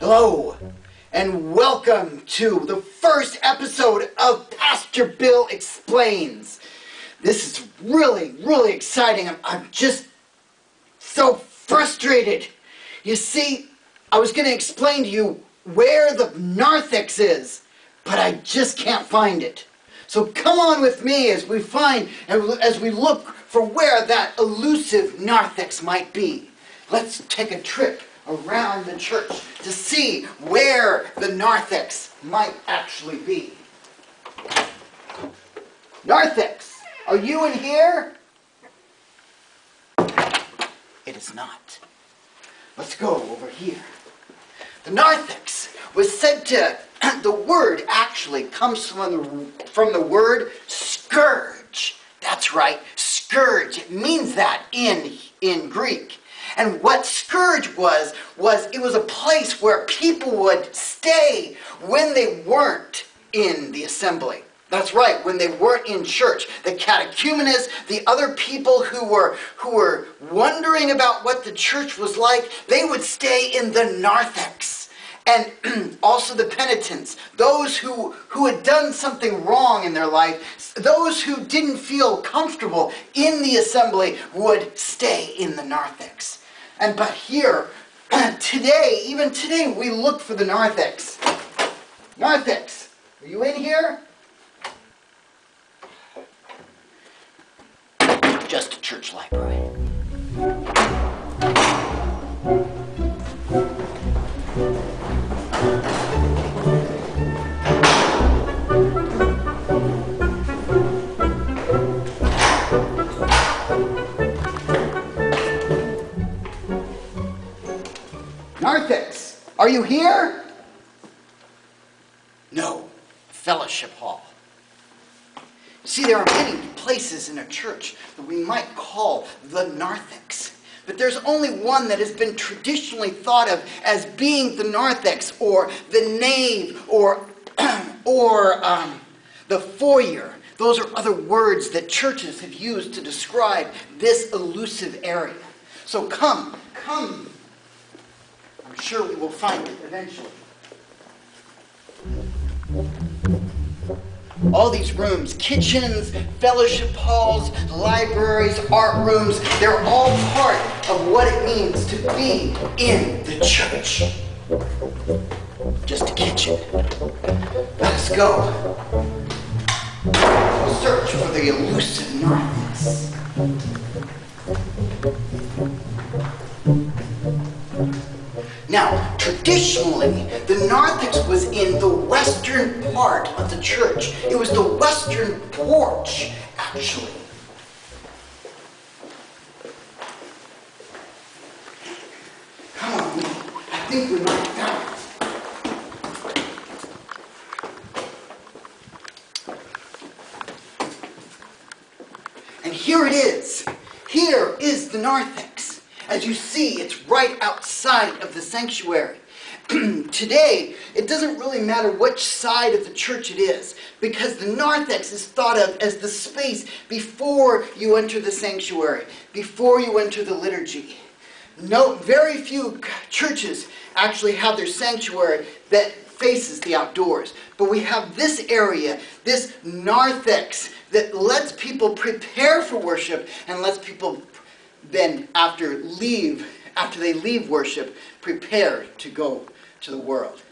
Hello, and welcome to the first episode of Pastor Bill Explains. This is really exciting. I'm just so frustrated. You see, I was going to explain to you where the narthex is, but I just can't find it. So come on with me as we look for where that elusive narthex might be. Let's take a trip around the church to see where the narthex might actually be. Narthex, are you in here? It is not. Let's go over here. The narthex was said to, the word actually comes from the word scourge. That's right, scourge. It means that in Greek. And what scourge was it was a place where people would stay when they weren't in the assembly. That's right, when they weren't in church. The catechumenists, the other people who were wondering about what the church was like, they would stay in the narthex. And also the penitents, those who had done something wrong in their life, those who didn't feel comfortable in the assembly would stay in the narthex. But here, even today, we look for the narthex. Narthex, are you in here? Just a church library. Narthex, are you here? No, fellowship hall. See, there are many places in a church that we might call the narthex. But there's only one that has been traditionally thought of as being the narthex, or the nave, or the foyer. Those are other words that churches have used to describe this elusive area. So come. I'm sure we will find it eventually. All these rooms, kitchens, fellowship halls, libraries, art rooms, they're all part of what it means to be in the church. Just a kitchen. Let us go. We'll search for the elusive narthex. Now, traditionally, the narthex was in the western part of the church. It was the western porch, actually. Come on, I think we might have it. And here it is. Here is the narthex. As you see, it's right outside of the sanctuary. Today, it doesn't really matter which side of the church it is, because the narthex is thought of as the space before you enter the sanctuary, before you enter the liturgy. No, very few churches actually have their sanctuary that faces the outdoors. But we have this area, this narthex, that lets people prepare for worship and lets people then, after they leave worship, prepare to go to the world.